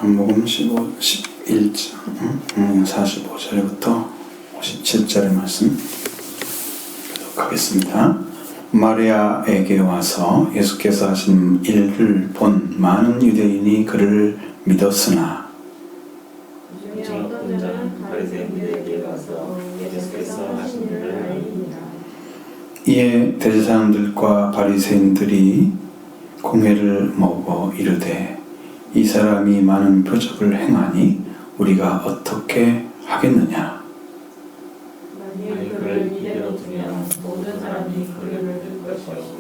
요한복음 11장 45절부터 57절의 말씀 하겠습니다. 마리아에게 와서 예수께서 하신 일을 본 많은 유대인이 그를 믿었으나 어떤 자는 바리새인들에게 와서 예수께서 하신 일을 알리니라. 이에 대제사장들과 바리새인들이 공회를 모으고 이르되 이 사람이 많은 표적을 행하니 우리가 어떻게 하겠느냐. 만일 그를 이대로 두면 모든 사람이 그를 들 것이요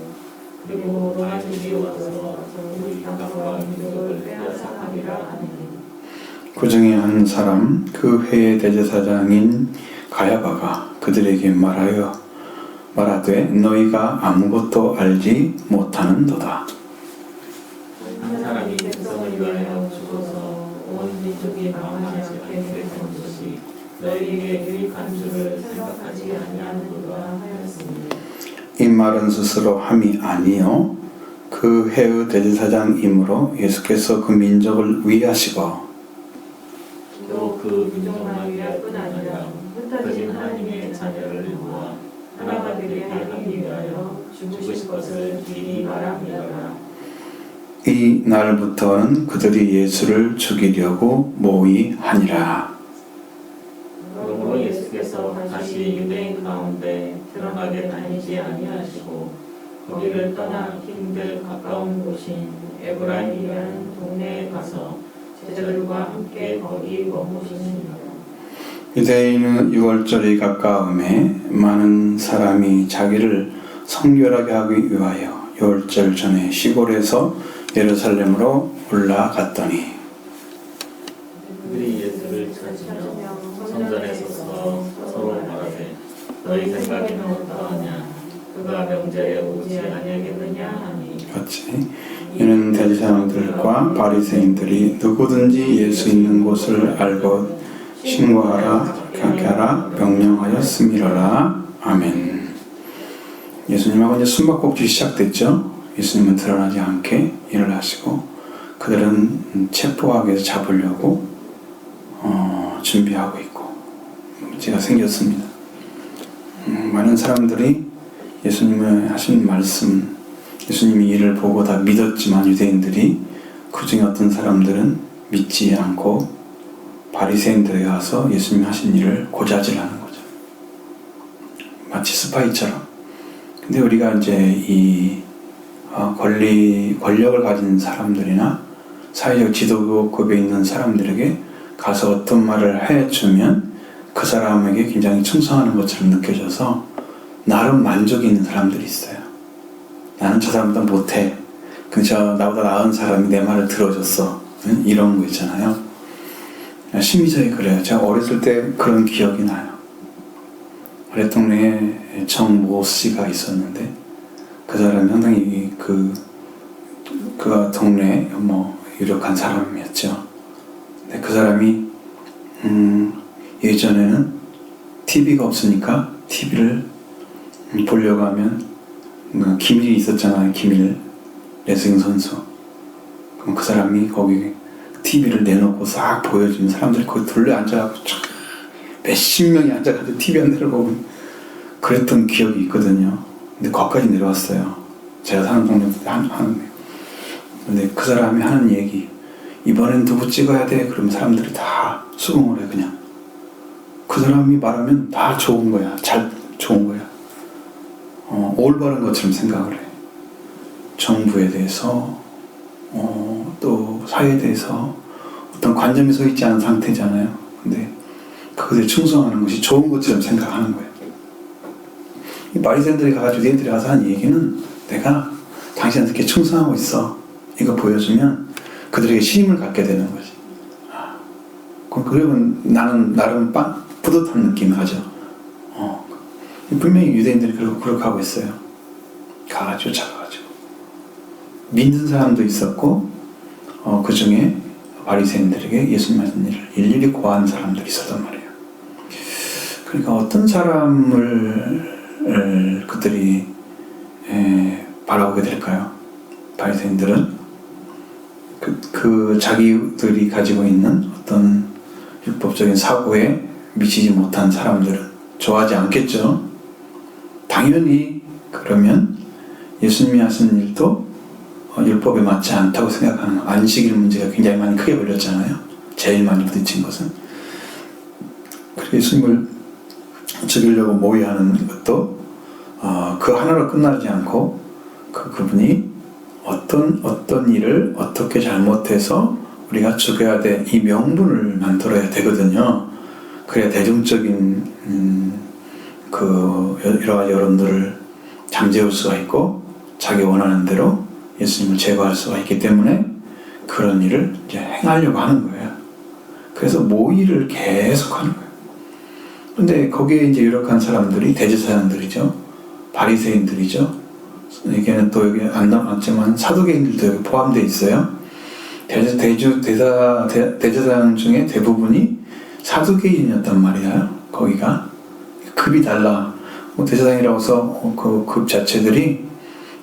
그리고 로마인들이 와서 우리 땅과 민족을 빼앗아가리라 하니. 그 중에 한 사람 그 회의 대제사장인 가야바가 그들에게 말하되 너희가 아무것도 알지 못하는도다. 한 사람이 백성을 위하여 죽어서 온 민족이 망하지 않게 되는 것이 너희에게 유익한 줄을 생각하지 아니하는도다 하였습니다. 이 말은 스스로 함이 아니요 그 회의 대제사장이므로 예수께서 그 민족을 위하시고 또 그 민족만 위할 뿐 아니라 흩어진 하나님의 자녀를 모아 하나가 되게 하기 위하여 죽으실 것을 미리 말합니다. 이 날부터는 그들이 예수를 죽이려고 모의하니라. 그러므로 예수께서 다시 유대인 가운데 드러나게 다니지 아니하시고 거기를 떠나 힘들 가까운 곳인 에브라임이라는 동네에 가서 제자들과 함께 거기 머무시니라. 유대인은 유월절이 가까움에 많은 사람이 자기를 성결하게 하기 위하여 유월절 전에 시골에서 예루살렘으로 올라갔더니 그들이 예수를 찾으며 성전에 서서 서로 말하되 너희 생각에는 어떠하냐 그가 명절에 오지 아니하겠느냐 하니. 같이 이는 대제사장들과 바리새인들이 누구든지 예수 있는 곳을 알고 신고하라 격하라 명령하였음이로라. 아멘. 예수님하고 이제 숨바꼭질 시작됐죠. 예수님은 드러나지 않게 일을 하시고 그들은 체포하기 위해서 잡으려고 준비하고 있고 문제가 생겼습니다. 많은 사람들이 예수님의 하신 말씀, 예수님이 일을 보고 다 믿었지만 유대인들이 그 중에 어떤 사람들은 믿지 않고 바리새인들에 가서 예수님 하신 일을 고자질하는 거죠. 마치 스파이처럼. 근데 우리가 이제 이 권력을 가진 사람들이나 사회적 지도급에 있는 사람들에게 가서 어떤 말을 해주면 그 사람에게 굉장히 충성하는 것처럼 느껴져서 나름 만족이 있는 사람들이 있어요. 나는 저 사람보다 못해. 근데 나보다 나은 사람이 내 말을 들어줬어. 이런 거 있잖아요. 심리적이 그래요. 제가 어렸을 때 그런 기억이 나요. 우리 동네에 정모 씨가 있었는데 그 사람이 상당히 그 동네에 유력한 사람이었죠. 근데 그 사람이 예전에는 TV가 없으니까 TV를 보려고 하면 기밀이 있었잖아요. 기밀 레슬링 선수. 그럼 그 사람이 거기 TV를 내놓고 싹 보여주면 사람들이 거기 둘러 앉아가지고 몇십 명이 앉아가지고 TV 한 대를 보고 그랬던 기억이 있거든요. 근데 거기까지 내려왔어요. 제가 사는 동네부터 하는. 근데 그 사람이 하는 얘기, 이번엔 누구 찍어야 돼? 그러면 사람들이 다 수긍을 해. 그냥 그 사람이 말하면 다 좋은 거야. 좋은 거야. 올바른 것처럼 생각을 해. 정부에 대해서 또 사회에 대해서 어떤 관점이 서 있지 않은 상태잖아요. 근데 그것에 충성하는 것이 좋은 것처럼 생각하는 거예요. 이 바리새인들이 가가지고 얘들이 가서 한 얘기는 내가 당신한테 충성하고 있어. 이거 보여주면 그들에게 신임을 갖게 되는 거지. 그러면 나는 나름 뿌듯한 느낌을 가져. 분명히 유대인들이 그렇게 하고 있어요. 쫓아가가지고. 믿는 사람도 있었고, 그 중에 바리새인들에게 예수님 하신 일을 일일이 고하는 사람들이 있었단 말이에요. 그러니까 어떤 사람을 그들이 바라보게 될까요? 바리새인들은 그 자기들이 가지고 있는 어떤 율법적인 사고에 미치지 못한 사람들은 좋아하지 않겠죠. 당연히 그러면 예수님이 하신 일도 율법에 맞지 않다고 생각하는 안식일 문제가 굉장히 많이 크게 걸렸잖아요. 제일 많이 부딪힌 것은. 그래서 예수님을 죽이려고 모의하는 것도 그 하나로 끝나지 않고 그분이 어떤 일을 어떻게 잘못해서 우리가 죽여야 돼 이 명분을 만들어야 되거든요. 그래야 대중적인 그 여러 가지 여론들을 잠재울 수가 있고 자기 원하는 대로 예수님을 제거할 수가 있기 때문에 그런 일을 이제 행하려고 하는 거예요. 그래서 모의를 계속 하는 거예요. 근데 거기에 이제 유력한 사람들이 대제사장들이죠. 바리새인들이죠. 여기는 또 여기 안 나왔지만 사두개인들도 여기 포함되어 있어요. 대제사장 중에 대부분이 사두개인이었단 말이에요. 거기가 급이 달라. 대제사장이라고 해서 그 급 자체들이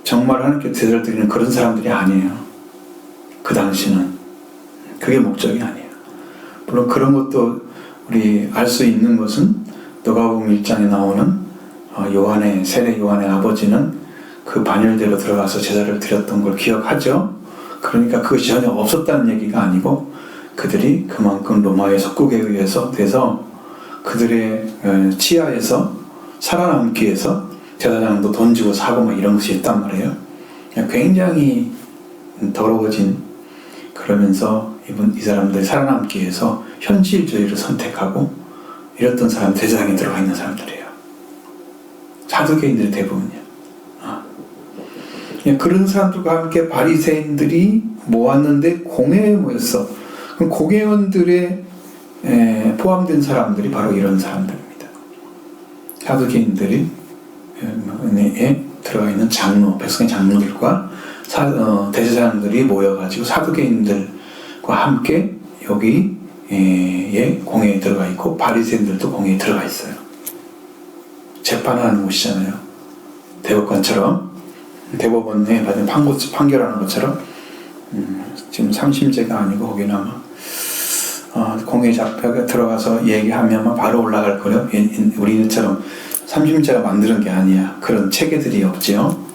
정말 하나님께 제사를 드리는 그런 사람들이 아니에요. 그 당시는 그게 목적이 아니에요. 물론 그런 것도 우리 알 수 있는 것은 누가복음 1장에 나오는 세례 요한의 아버지는 그 반열대로 들어가서 제사를 드렸던 걸 기억하죠. 그러니까 그것이 전혀 없었다는 얘기가 아니고 그들이 그만큼 로마의 속국에 의해서 돼서 그들의 치하에서 살아남기 위해서 제사장도 돈 주고 사고 막 이런 것이 있단 말이에요. 굉장히 더러워진 그러면서 이 사람들이 살아남기 위해서 현실주의를 선택하고 이랬던 사람 대제사장에 들어가 있는 사람들이에요. 사두개인들이 대부분이에요. 그런 사람들과 함께 바리새인들이 모았는데 공회에 모였어. 그럼 공회원들의 포함된 사람들이 바로 이런 사람들입니다. 사두개인들이 들어가 있는 장로, 백성의 장로들과 대제사장들이 모여가지고 사두개인들과 함께 여기에 공회에 들어가 있고 바리새인들도 공회에 들어가 있어요. 재판하는 곳이잖아요. 대법관처럼 대법원에 받은 판결하는 것처럼 지금 삼심제가 아니고 거기는 아마 공회 잡혀가 들어가서 얘기하면 바로 올라갈 거예요. 우리처럼 삼심제가 만드는 게 아니야. 그런 체계들이 없지요.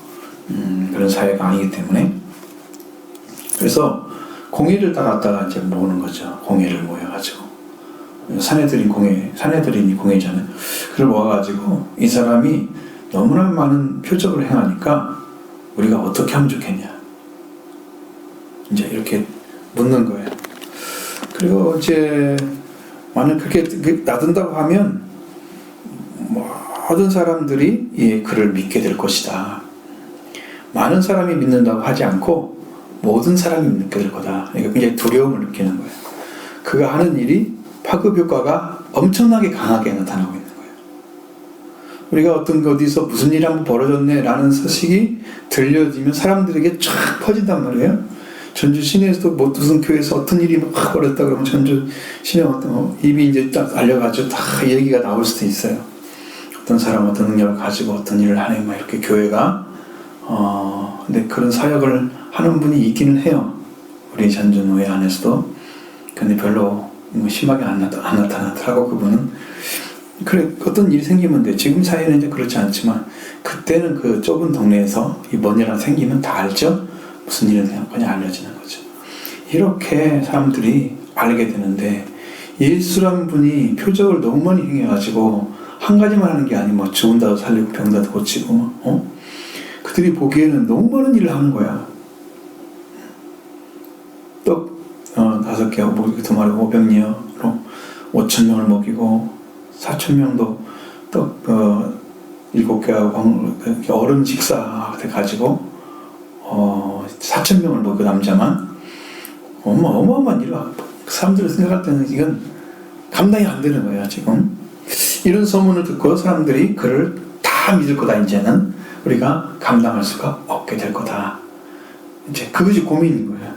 그런 사회가 아니기 때문에. 그래서 공회를 다 갖다가 이제 모으는 거죠. 공회를 모여가지고. 사내들인이 공회잖아요. 그걸 모아가지고 이 사람이 너무나 많은 표적을 행하니까 우리가 어떻게 하면 좋겠냐. 이제 이렇게 묻는 거예요. 그리고 이제 만약 그렇게 놔둔다고 하면 모든 사람들이 그를 믿게 될 것이다. 많은 사람이 믿는다고 하지 않고 모든 사람이 믿게 될 거다. 그러니까 굉장히 두려움을 느끼는 거예요. 그가 하는 일이 파급 효과가 엄청나게 강하게 나타나고 있는 거예요. 우리가 어디서 무슨 일이 한번 벌어졌네 라는 소식이 들려지면 사람들에게 쫙 퍼진단 말이에요. 전주 시내에서도 무슨 교회에서 어떤 일이 막 벌어졌다 그러면 전주 시내 입이 이제 딱 알려가지고 다 얘기가 나올 수도 있어요. 어떤 사람 어떤 능력을 가지고 어떤 일을 하네 막 이렇게 교회가 근데 그런 사역을 하는 분이 있기는 해요. 우리 전주노회 안에서도. 근데 별로 심하게 안 나타나더라고 그분은. 그래 어떤 일이 생기면 돼. 지금 사회는 이제 그렇지 않지만 그때는 그 좁은 동네에서 이 뭔 일 하나 생기면 다 알죠. 무슨 일이 그냥 알려지는 거죠. 이렇게 사람들이 알게 되는데 예수란 분이 표적을 너무 많이 행해가지고 한 가지만 하는 게 아니고 죽은다도 살리고 병다도 고치고 그들이 보기에는 너무 많은 일을 하는 거야. 떡 5개, 2마리 500리어로 5,000명을 먹이고 4,000명도 떡 7개하고 얼음 식사 돼가지고 4,000명을 먹고 남자만 어마어마한 일을 하고 사람들이 생각할 때는 이건 감당이 안 되는 거야 지금. 이런 소문을 듣고 사람들이 그를 다 믿을 거다. 이제는 우리가 감당할 수가 없게 될 거다. 이제 그것이 고민인 거예요.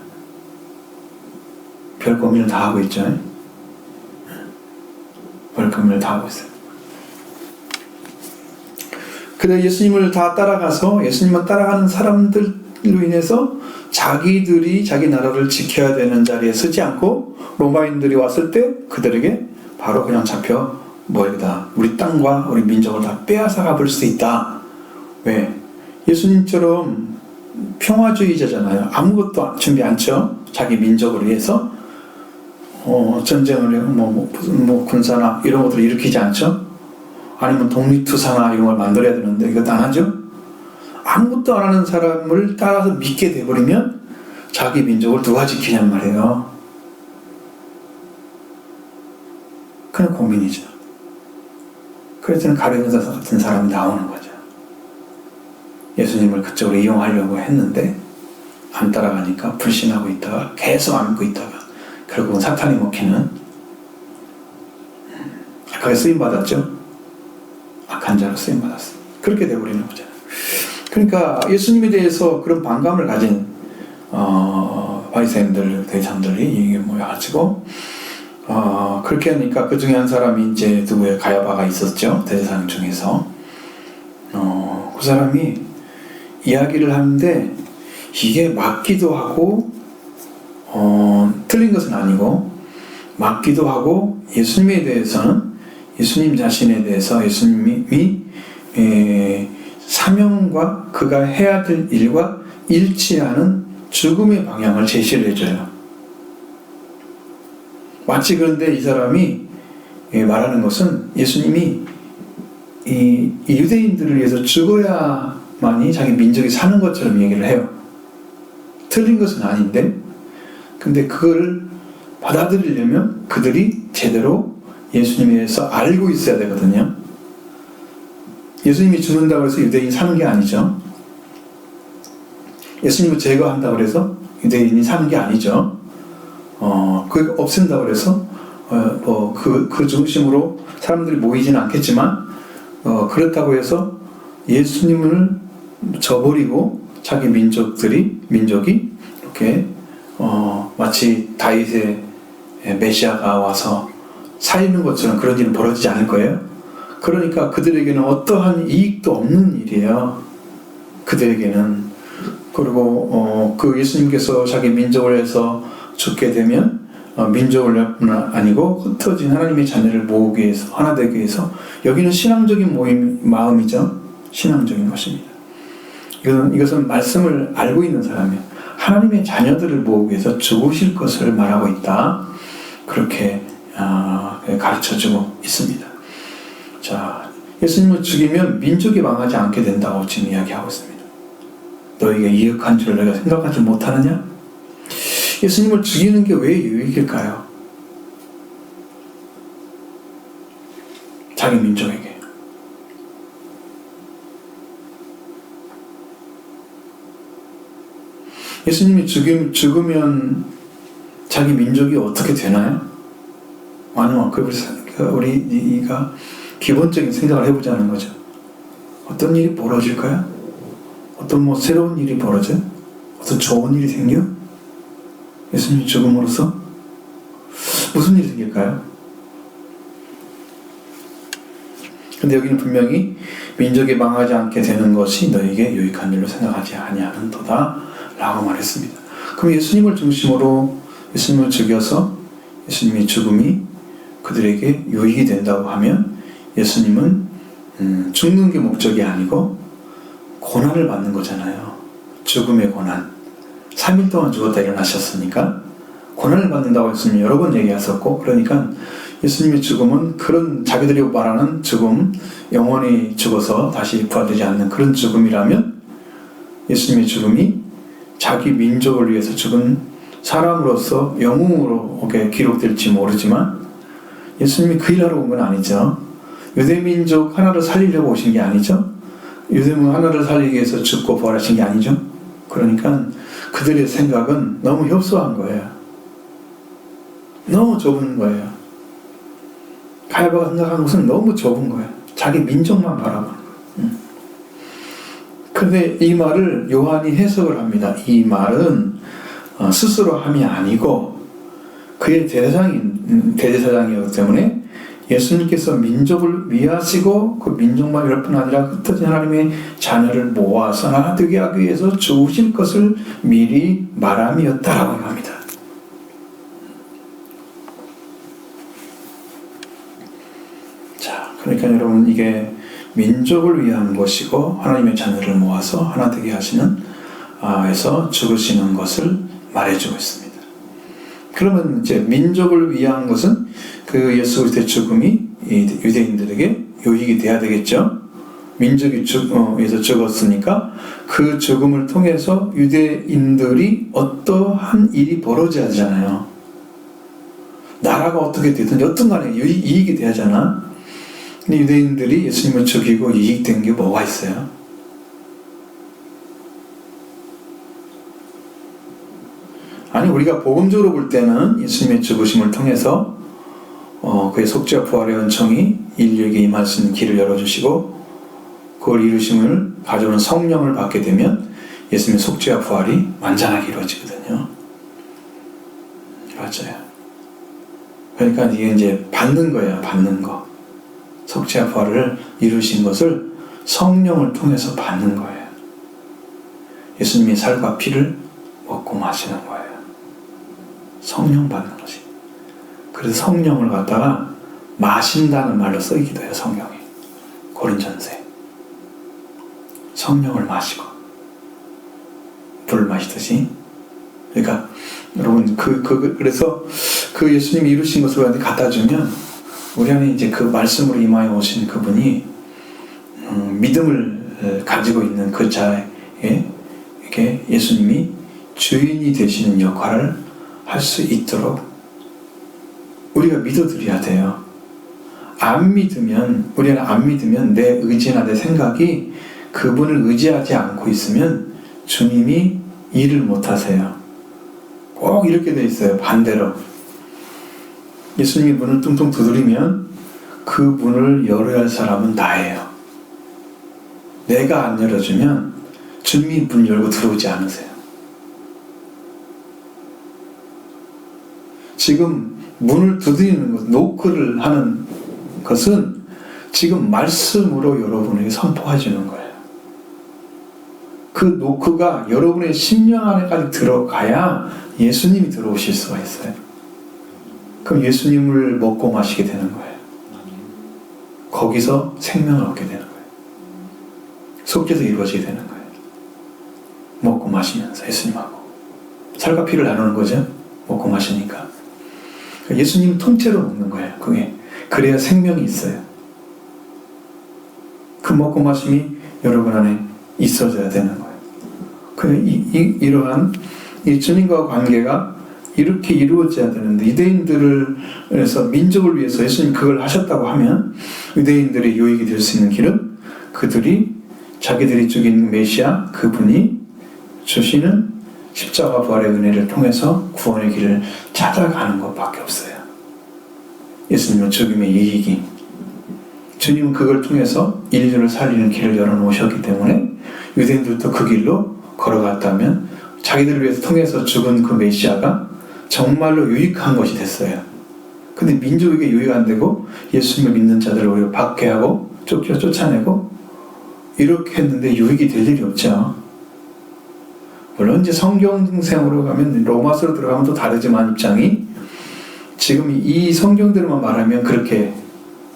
별 고민을 다 하고 있죠. 별 고민을 다 하고 있어요. 그래 예수님을 다 따라가서 예수님만 따라가는 사람들 인해서 자기들이 자기 나라를 지켜야 되는 자리에 서지 않고 로마인들이 왔을 때 그들에게 바로 그냥 잡혀 뭐이다 우리 땅과 우리 민족을 다 빼앗아가 볼 수 있다. 왜? 예수님처럼 평화주의자잖아요. 아무것도 준비 않죠. 자기 민족을 위해서 전쟁을 뭐 군사나 이런 것들을 일으키지 않죠. 아니면 독립투사나 이런 걸 만들어야 되는데 이것도 안 하죠. 아무것도 안 하는 사람을 따라서 믿게 돼버리면 자기 민족을 누가 지키냔 말이에요. 그냥 고민이죠. 그래서 가룟유다 같은 사람이 나오는 거죠. 예수님을 그쪽으로 이용하려고 했는데 안 따라가니까 불신하고 있다가 계속 안 믿고 있다가 결국은 사탄이 먹히는 악하게 쓰임받았죠. 악한 자로 쓰임받았어. 그렇게 돼버리는 거잖아요. 그러니까 예수님에 대해서 그런 반감을 가진 바리새인들 대장들이 이게 모여가지고 그렇게 하니까 그 중에 한 사람이 이제 누구의 가야바가 있었죠. 대제사장 중에서 그 사람이 이야기를 하는데 이게 맞기도 하고 틀린 것은 아니고 맞기도 하고 예수님에 대해서는 예수님 자신에 대해서 예수님이 사명과 그가 해야 될 일과 일치하는 죽음의 방향을 제시를 해줘요. 마치 그런데 이 사람이 말하는 것은 예수님이 이 유대인들을 위해서 죽어야만이 자기 민족이 사는 것처럼 얘기를 해요. 틀린 것은 아닌데 근데 그걸 받아들이려면 그들이 제대로 예수님에 대해서 알고 있어야 되거든요. 예수님이 죽는다고 해서 유대인이 사는 게 아니죠. 예수님을 제거한다고 해서 유대인이 사는 게 아니죠. 그 없앤다고 해서 그 중심으로 사람들이 모이지는 않겠지만 그렇다고 해서 예수님을 저버리고 자기 민족이 이렇게 마치 다윗의 메시아가 와서 살리는 것처럼 그런 일은 벌어지지 않을 거예요. 그러니까 그들에게는 어떠한 이익도 없는 일이에요. 그들에게는. 그리고 그 예수님께서 자기 민족을 해서 죽게 되면 민족을 아니고 흩어진 하나님의 자녀를 모으기 위해서 하나 되기 위해서 여기는 신앙적인 마음이죠. 신앙적인 것입니다. 이것은 말씀을 알고 있는 사람이에요. 하나님의 자녀들을 모으기 위해서 죽으실 것을 말하고 있다. 그렇게 가르쳐주고 있습니다. 자, 예수님을 죽이면 민족이 망하지 않게 된다고 지금 이야기하고 있습니다. 너희가 유익한 줄 내가 생각하지 못하느냐? 예수님을 죽이는 게 왜 유익일까요? 자기 민족에게. 예수님이 죽으면 자기 민족이 어떻게 되나요? 아니면 우리가 기본적인 생각을 해보자는 거죠. 어떤 일이 벌어질까요? 어떤 새로운 일이 벌어져? 어떤 좋은 일이 생겨? 예수님이 죽음으로써 무슨 일이 생길까요? 근데 여기는 분명히 민족이 망하지 않게 되는 것이 너에게 유익한 일로 생각하지 아니하는도다 라고 말했습니다. 그럼 예수님을 중심으로 예수님을 죽여서 예수님의 죽음이 그들에게 유익이 된다고 하면 예수님은 죽는 게 목적이 아니고 고난을 받는 거잖아요. 죽음의 고난. 3일 동안 죽었다 일어나셨으니까 고난을 받는다고 예수님이 여러 번 얘기하셨고, 그러니까 예수님의 죽음은 그런 자기들이 말하는 죽음, 영원히 죽어서 다시 부활되지 않는 그런 죽음이라면 예수님의 죽음이 자기 민족을 위해서 죽은 사람으로서 영웅으로 기록될지 모르지만 예수님이 그 일하러 온 건 아니죠. 유대민족 하나를 살리려고 오신 게 아니죠. 유대민족 하나를 살리기 위해서 죽고 부활하신 게 아니죠. 그러니까 그들의 생각은 너무 협소한 거예요. 너무 좁은 거예요. 가야바가 생각하는 것은 너무 좁은 거예요. 자기 민족만 바라보는 거예요. 그런데 이 말을 요한이 해석을 합니다. 이 말은 스스로 함이 아니고 그의 대제사장이었기 때문에 예수님께서 민족을 위하시고 그 민족만 위할 뿐 아니라 흩어진 하나님의 자녀를 모아서 하나 되게 하기 위해서 죽으실 것을 미리 말함이었다라고 합니다. 자, 그러니까 여러분 이게 민족을 위한 것이고 하나님의 자녀를 모아서 하나 되게 하시는 해서 죽으시는 것을 말해주고 있습니다. 그러면 이제 민족을 위한 것은 그 예수 그리스도의 죽음이 유대인들에게 유익이 돼야 되겠죠. 민족이 위해서 죽었으니까 그 죽음을 통해서 유대인들이 어떠한 일이 벌어져야 하잖아요. 나라가 어떻게 되든 여튼 간에 이익이 돼야 하잖아. 근데 유대인들이 예수님을 죽이고 이익된 게 뭐가 있어요? 아니, 우리가 복음적으로 볼 때는 예수님의 죽으심을 통해서 그의 속죄와 부활의 은총이 인류에게 임할 수 있는 길을 열어주시고 그걸 이루심을 가져오는 성령을 받게 되면 예수님의 속죄와 부활이 완전하게 이루어지거든요. 맞아요. 그러니까 이게 이제 받는 거예요. 받는 거. 속죄와 부활을 이루신 것을 성령을 통해서 받는 거예요. 예수님의 살과 피를 먹고 마시는 거예요. 성령 받는 것이. 그래서 성령을 갖다가 마신다는 말로 쓰이기도 해요. 성경에. 고린전서에. 성령을 마시고 물을 마시듯이. 그러니까 여러분 그래서 그 예수님이 이루신 것을 우리한테 갖다 주면 우리 안에 이제 그 말씀으로 임하여 오신 그분이 믿음을 가지고 있는 그 자에 이렇게 예수님이 주인이 되시는 역할을 할 수 있도록 우리가 믿어드려야 돼요. 우리는 안 믿으면 내 의지나 내 생각이 그분을 의지하지 않고 있으면 주님이 일을 못 하세요. 꼭 이렇게 돼 있어요. 반대로. 예수님이 문을 뚱뚱 두드리면 그 문을 열어야 할 사람은 나예요. 내가 안 열어주면 주님이 문 열고 들어오지 않으세요. 지금 문을 두드리는 것, 노크를 하는 것은 지금 말씀으로 여러분에게 선포해 주는 거예요. 그 노크가 여러분의 심령 안에까지 들어가야 예수님이 들어오실 수가 있어요. 그럼 예수님을 먹고 마시게 되는 거예요. 거기서 생명을 얻게 되는 거예요. 속죄도 이루어지게 되는 거예요. 먹고 마시면서 예수님하고 살과 피를 나누는 거죠. 먹고 마시니까. 예수님 통째로 먹는 거예요. 그게. 그래야 생명이 있어요. 그 먹고 마심이 여러분 안에 있어져야 되는 거예요. 이러한 이 주님과 관계가 이렇게 이루어져야 되는데 유대인들에서 민족을 위해서 예수님이 그걸 하셨다고 하면 유대인들의 유익이 될 수 있는 길은 그들이 자기들이 죽인 메시아 그분이 주시는 십자가 부활의 은혜를 통해서 구원의 길을 찾아가는 것밖에 없어요. 예수님은 죽음의 이익이 주님은 그걸 통해서 인류를 살리는 길을 열어놓으셨기 때문에 유대인들도 그 길로 걸어갔다면 자기들을 위해서 통해서 죽은 그 메시아가 정말로 유익한 것이 됐어요. 근데 민족에게 유익 안 되고 예수님을 믿는 자들을 오히려 박해하고 쫓아내고 이렇게 했는데 유익이 될 일이 없죠. 물론 이제 성경생으로 가면 로마서로 들어가면 또 다르지만 입장이 지금 이 성경대로만 말하면 그렇게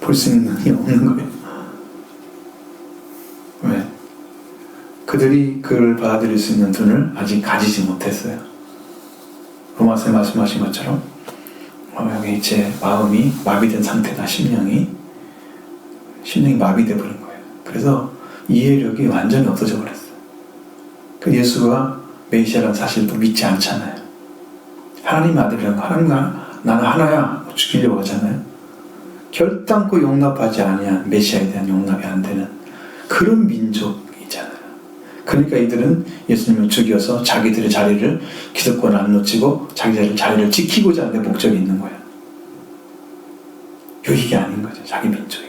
볼 수 있는 능력이 없는 거예요. 왜? 그들이 그걸 받아들일 수 있는 눈을 아직 가지지 못했어요. 로마서에 말씀하신 것처럼 여기 제 마음이 마비된 상태다. 심령이 마비돼 버린 거예요. 그래서 이해력이 완전히 없어져 버렸어요. 그 예수가 메시아라는 사실도 믿지 않잖아요. 하나님 아들이라는 거, 하나님과 나는 하나야 죽이려고 하잖아요. 결단코 용납하지 아니한 메시아에 대한 용납이 안 되는 그런 민족이잖아요. 그러니까 이들은 예수님을 죽여서 자기들의 자리를 기득권을 안 놓치고 자기 자리를 지키고자 하는 목적이 있는 거예요. 유익이 아닌 거죠. 자기 민족에게.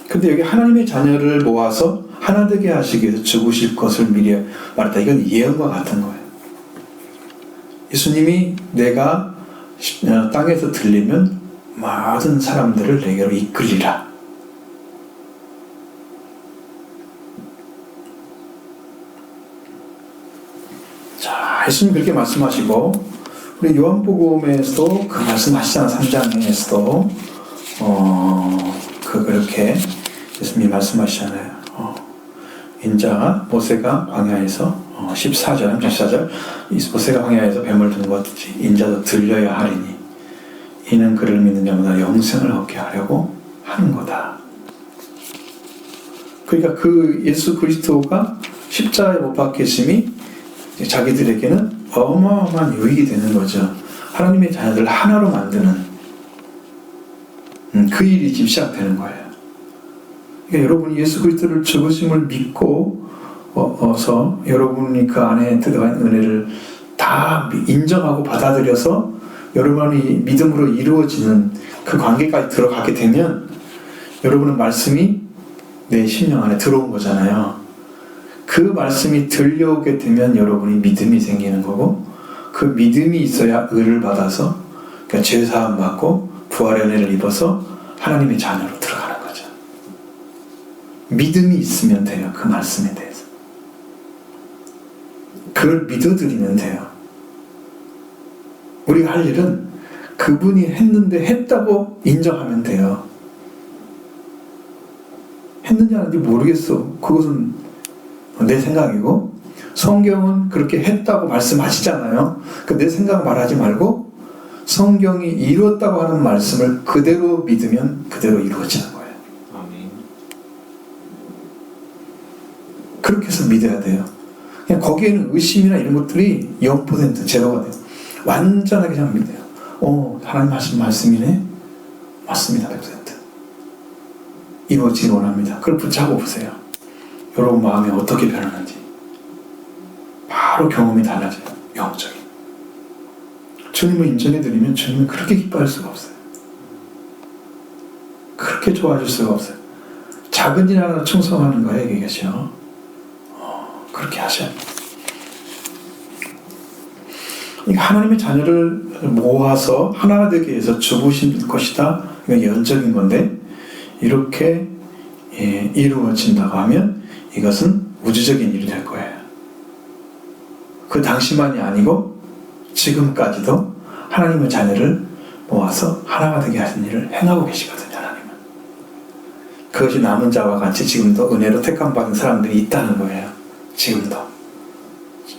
근데 여기 하나님의 자녀를 모아서 하나 되게 하시기 위해서 죽으실 것을 미리 말했다. 이건 예언과 같은 거예요. 예수님이 내가 땅에서 들리면 모든 사람들을 내게로 이끌리라. 자, 예수님 그렇게 말씀하시고 우리 요한복음에서도 그 말씀하시잖아. 3장에서도 그렇게 예수님이 말씀하시잖아요. 인자가 모세가 광야에서 14절 모세가 광야에서 뱀을 든 것 같이 인자도 들려야 하리니 이는 그를 믿는 자마다 영생을 얻게 하려고 하는 거다. 그러니까 그 예수 그리스도가 십자가에 못 박히심이 자기들에게는 어마어마한 유익이 되는 거죠. 하나님의 자녀들 하나로 만드는 그 일이 지금 시작되는 거예요. 그러니까 여러분이 예수 그리스도를 죽으심을 믿고 어서 여러분이 그 안에 들어간 은혜를 다 인정하고 받아들여서 여러분이 믿음으로 이루어지는 그 관계까지 들어가게 되면 여러분은 말씀이 내 심령 안에 들어온 거잖아요. 그 말씀이 들려오게 되면 여러분이 믿음이 생기는 거고 그 믿음이 있어야 의를 받아서 그러니까 죄사함 받고 부활의 은혜를 입어서 하나님의 자녀로 들어가는 거죠. 믿음이 있으면 돼요. 그 말씀에 대해서. 그걸 믿어드리면 돼요. 우리가 할 일은 그분이 했는데 했다고 인정하면 돼요. 했는지 안 했는지 모르겠어. 그것은 내 생각이고 성경은 그렇게 했다고 말씀하시잖아요. 내 생각 말하지 말고 성경이 이루었다고 하는 말씀을 그대로 믿으면 그대로 이루어지는 거예요. 아멘. 그렇게 해서 믿어야 돼요. 그냥 거기에는 의심이나 이런 것들이 0% 제로가 돼요. 완전하게 그냥 믿어요. 하나님 하신 말씀이네? 맞습니다. 100% 이루어지길 원합니다. 그걸 붙잡고 보세요. 여러분 마음이 어떻게 변하는지 바로 경험이 달라져요. 영적인 주님을 인정해드리면 주님은 그렇게 기뻐할 수가 없어요. 그렇게 좋아질 수가 없어요. 작은 일 하나 충성하는 거예요. 이게죠. 그렇게 하셔야 돼요. 그러니까 하나님의 자녀를 모아서 하나가 되기 위해서 죽으신 것이다. 이건 예언적인 건데 이렇게 이루어진다고 하면 이것은 우주적인 일이 될 거예요. 그 당시만이 아니고 지금까지도 하나님의 자녀를 모아서 하나가 되게 하신 일을 행하고 계시거든요. 하나님은. 그것이 남은 자와 같이 지금도 은혜로 택함 받은 사람들이 있다는 거예요. 지금도.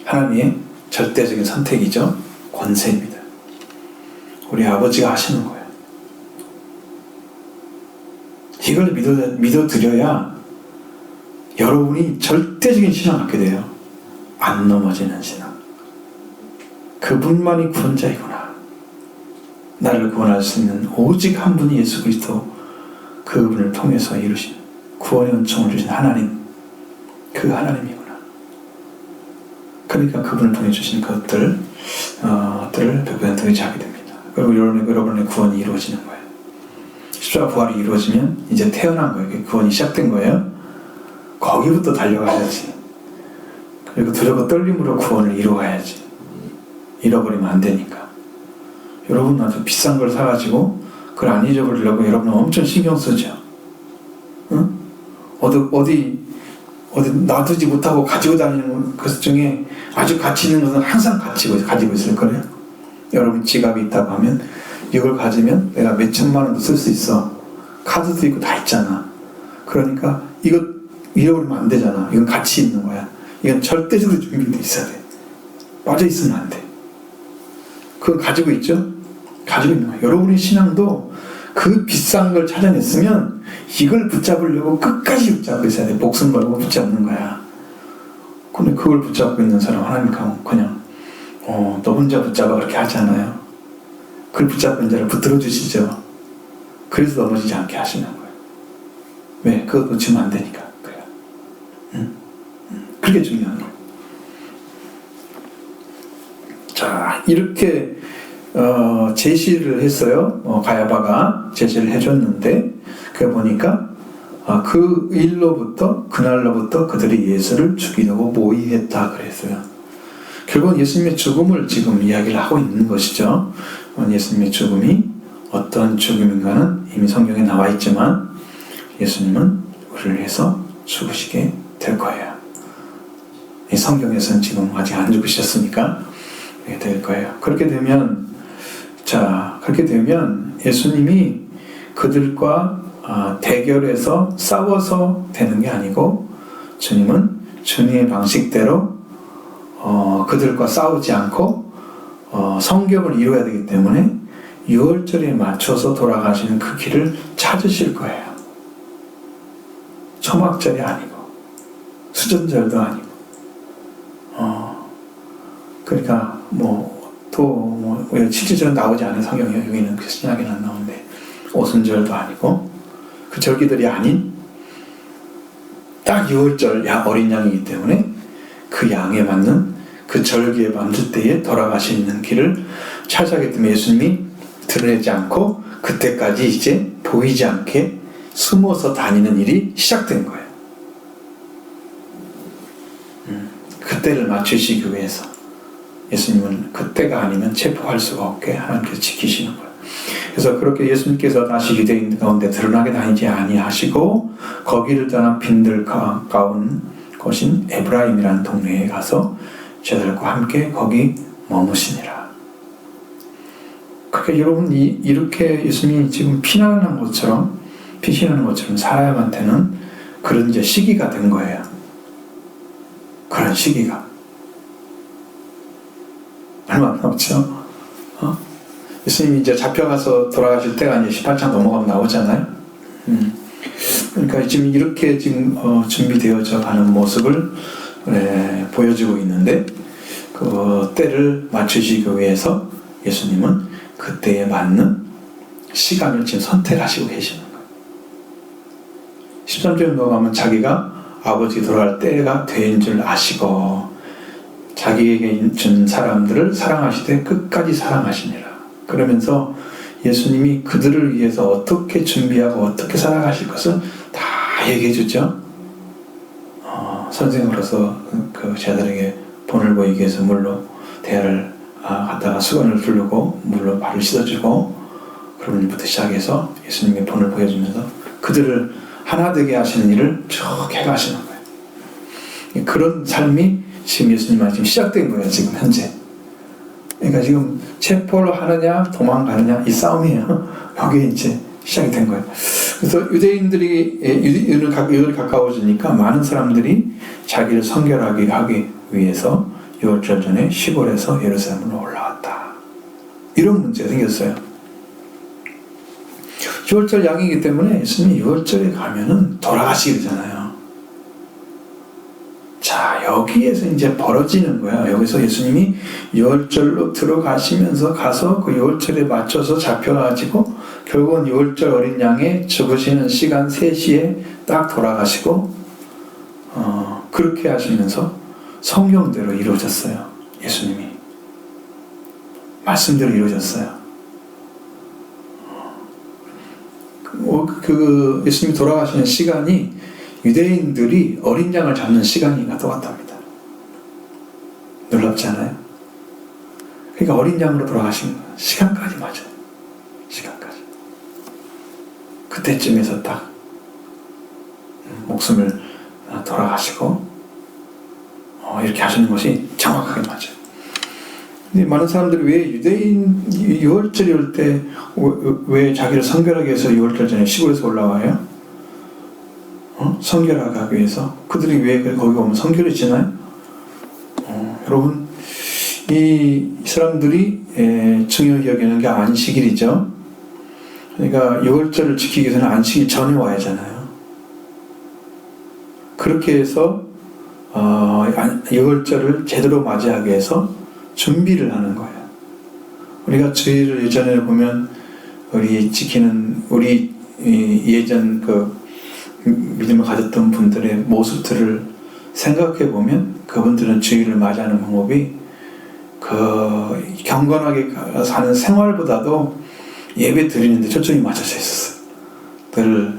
하나님의 절대적인 선택이죠. 권세입니다. 우리 아버지가 하시는 거예요. 이걸 믿어드려야 여러분이 절대적인 신앙을 갖게 돼요. 안 넘어지는 신앙. 그분만이 구원자이구나. 나를 구원할 수 있는 오직 한 분이 예수 그리스도, 그분을 통해서 이루신 구원의 은총을 주신 하나님, 그 하나님이구나. 그러니까 그분을 통해 주신 것들을 100% 의지하게 됩니다. 그리고 여러분의 구원이 이루어지는 거예요. 십자가 부활이 이루어지면 이제 태어난 거예요. 구원이 시작된 거예요. 거기부터 달려가야지. 그리고 두렵고 떨림으로 구원을 이루어야지. 잃어버리면 안 되니까. 여러분 아주 비싼 걸 사가지고 그걸 안 잊어버리려고 여러분은 엄청 신경 쓰죠. 응? 어디 놔두지 못하고 가지고 다니는 것 중에 아주 가치 있는 것은 항상 가지고 있을 거예요. 여러분 지갑이 있다고 하면 이걸 가지면 내가 몇 천만 원도 쓸 수 있어. 카드도 있고 다 있잖아. 그러니까 이거 잃어버리면 안 되잖아. 이건 가치 있는 거야. 이건 절대적으로 준비되어 있어야 돼. 빠져 있으면 안 돼. 그걸 가지고 있죠? 가지고 있는 거야. 여러분의 신앙도 그 비싼 걸 찾아냈으면 이걸 붙잡으려고 끝까지 붙잡고 있어야 돼. 목숨 걸고 붙잡는 거야. 근데 그걸 붙잡고 있는 사람 하나님 그냥 너 혼자 붙잡아 그렇게 하지 않아요. 그걸 붙잡고 있는 자를 붙들어 주시죠. 그래서 넘어지지 않게 하시는 거예요. 왜? 그거 놓치면 안 되니까. 그래요. 그게 중요한 거예요. 자, 이렇게 제시를 했어요. 가야바가 제시를 해줬는데 그래 보니까 그날로부터 그들이 예수를 죽이려고 모의했다 그랬어요. 결국은 예수님의 죽음을 지금 이야기를 하고 있는 것이죠. 예수님의 죽음이 어떤 죽음인가는 이미 성경에 나와 있지만 예수님은 우리를 위해서 죽으시게 될 거예요. 이 성경에서는 지금 아직 안 죽으셨으니까 그렇게 될 거예요. 그렇게 되면 예수님이 그들과 대결해서 싸워서 되는 게 아니고 주님은 주님의 방식대로 그들과 싸우지 않고 성경을 이루어야 되기 때문에 유월절에 맞춰서 돌아가시는 그 길을 찾으실 거예요. 초막절이 아니고 수전절도 아니고 그러니까 실질적으로 나오지 않은 성경이 여기는 신약에는 안 나오는데 오순절도 아니고 그 절기들이 아닌 딱 유월절 어린 양이기 때문에 그 양에 맞는 그 절기에 맞을 때에 돌아가시는 길을 찾아가기 때문에 예수님이 드러내지 않고 그때까지 이제 보이지 않게 숨어서 다니는 일이 시작된 거예요. 그때를 맞추시기 위해서 예수님은 그때가 아니면 체포할 수가 없게 하나님께서 지키시는 거예요. 그래서 그렇게 예수님께서 다시 유대인 가운데 드러나게 다니지 아니하시고 거기를 떠나 빈들 가까운 곳인 에브라임이라는 동네에 가서 제자들과 함께 거기 머무시니라. 그러니까 여러분 이렇게 예수님이 지금 피신하는 것처럼 사람한테는 그런 이제 시기가 된 거예요. 그런 시기가 얼마 남았죠? 예수님이 이제 잡혀가서 돌아가실 때가 이제 18장 넘어가면 나오잖아요. 그러니까 지금 이렇게 준비되어져 가는 모습을 보여주고 있는데 그 때를 맞추시기 위해서 예수님은 그때에 맞는 시간을 지금 선택하시고 계시는 거예요. 13절에 넘어가면 자기가 아버지 돌아갈 때가 된 줄 아시고 자기에게 준 사람들을 사랑하시되 끝까지 사랑하시니라. 그러면서 예수님이 그들을 위해서 어떻게 준비하고 어떻게 살아가실 것을 다 얘기해 주죠. 선생으로서 그 제자들에게 본을 보이기 위해서 물로 대야를 갖다가 수건을 두르고 물로 발을 씻어주고 그런 일부터 시작해서 예수님의 본을 보여주면서 그들을 하나 되게 하시는 일을 쭉 해가시는 거예요. 그런 삶이 지금 예수님과 지금 시작된 거예요. 지금 현재. 그러니까 지금 체포를 하느냐 도망가느냐 이 싸움이에요. 여기에 이제 시작이 된 거예요. 그래서 유대인을 가까워지니까 많은 사람들이 자기를 선결하게 하기 위해서 유월절 전에 시골에서 예루살렘으로 올라왔다. 이런 문제가 생겼어요. 유월절 양이기 때문에 예수님이 유월절에 가면은 돌아가시게 되잖아요. 자, 여기에서 이제 벌어지는 거야. 여기서 예수님이 유월절로 들어가시면서 가서 그 유월절에 맞춰서 잡혀가지고 결국은 유월절 어린 양의 죽으시는 시간 3시에 딱 돌아가시고 그렇게 하시면서 성경대로 이루어졌어요. 예수님이 말씀대로 이루어졌어요. 그 예수님이 돌아가시는 시간이 유대인들이 어린 양을 잡는 시간과 똑같답니다. 놀랍지 않아요? 그러니까 어린 양으로 돌아가신 시간까지 맞아요. 시간까지. 그때쯤에서 딱 목숨을 돌아가시고 이렇게 하시는 것이 정확하게 맞아요. 근데 많은 사람들이 왜 유대인 유월절이 올 때 왜 자기를 선결하기 위해서 유월절 전에 시골에서 올라와요? 선결하기 위해서 그들이 왜 거기 오면 선결이 지나요? 여러분 이 사람들이 중요하게 여기는 게 안식일이죠. 그러니까 유월절을 지키기 위해서는 안식일 전에 와야 하잖아요. 그렇게 해서 유월절을 제대로 맞이하기 위해서 준비를 하는 거예요. 우리가 주일을 예전에 보면 우리 예전 그 믿음을 가졌던 분들의 모습들을 생각해 보면 그분들은 주일을 맞이하는 방법이 그 경건하게 사는 생활보다도 예배 드리는데 초점이 맞춰져 있었어요. 늘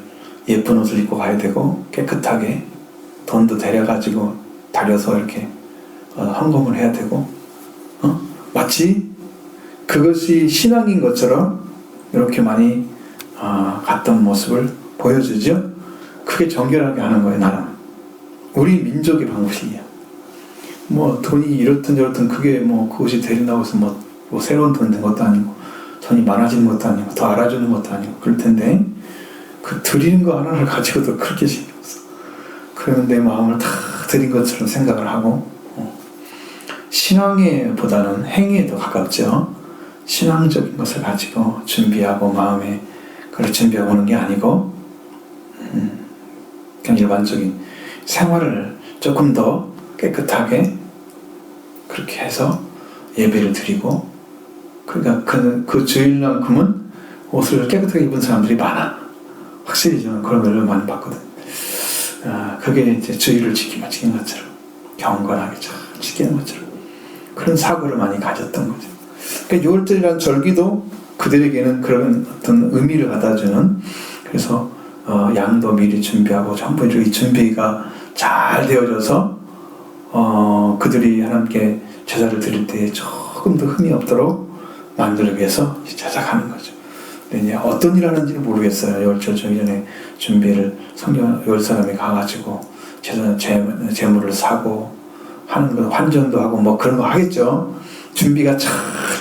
예쁜 옷을 입고 가야 되고 깨끗하게 돈도 데려가지고 다려서 이렇게 헌금을 해야 되고, 마치 그것이 신앙인 것처럼 이렇게 많이 갔던 모습을 보여주죠. 그게 정결하게 하는 거예요, 나라는. 우리 민족의 방식이에요. 뭐 돈이 이렇든 저렇든 그게 뭐 그것이 되린다고 해서 뭐 새로운 돈 된 것도 아니고 돈이 많아지는 것도 아니고 더 알아주는 것도 아니고 그럴 텐데, 그 드리는 거 하나를 가지고도 그렇게 신경 써. 그러면 내 마음을 다 드린 것처럼 생각을 하고, 신앙에보다는 행위에 더 가깝죠. 신앙적인 것을 가지고 준비하고 마음에 그걸 준비하고 오는 게 아니고, 그냥 일반적인 생활을 조금 더 깨끗하게 그렇게 해서 예배를 드리고, 그러니까 그 주일만큼은 옷을 깨끗하게 입은 사람들이 많아. 확실히 저는 그런 걸 많이 봤거든. 그게 이제 주일을 지키는 것처럼, 경건하게 잘 지키는 것처럼 그런 사고를 많이 가졌던 거죠. 그러니까 6월절이라는 절기도 그들에게는 그런 어떤 의미를 갖다주는, 그래서 양도 미리 준비하고 전부 이 준비가 잘 되어져서 그들이 하나님께 제사를 드릴 때 조금 더 흠이 없도록 만들기 위해서 제작하는 거죠. 근데 이제 어떤 일 하는지는 모르겠어요. 6월절 저기 전에 준비를 성경 10사람이 가가지고 재물을 사고 하는 거, 환전도 하고 뭐 그런 거 하겠죠. 준비가 잘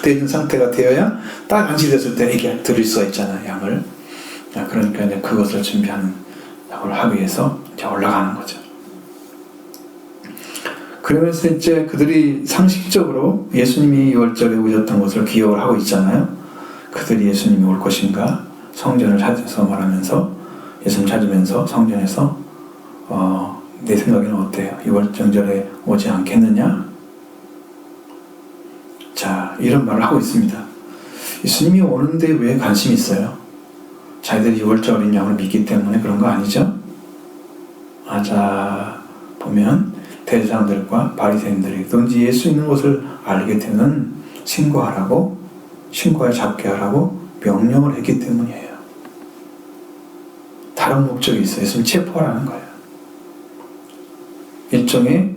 되는 상태가 되어야 딱 안식됐을 때 이게 드릴 수가 있잖아요, 양을. 그러니까 이제 그것을 준비하는 작업을 하기 위해서 이제 올라가는 거죠. 그러면서 이제 그들이 상식적으로 예수님이 6월절에 오셨던 것을 기억을 하고 있잖아요. 그들이 예수님이 올 것인가, 성전을 찾아서 말하면서, 예수님 찾으면서 성전에서 내 생각에는 어때요? 6월절에 오지 않겠느냐? 자, 이런 말을 하고 있습니다. 예수님이 오는데 왜 관심이 있어요? 자기들이 6월절 어린 양을 믿기 때문에 그런 거 아니죠? 자, 보면 대제사장들과 바리새인들이 든지 예수 있는 곳을 알게 되면 신고하여 잡게 하라고 명령을 했기 때문이에요. 다른 목적이 있어요. 예수님 체포하라는 거예요. 일종의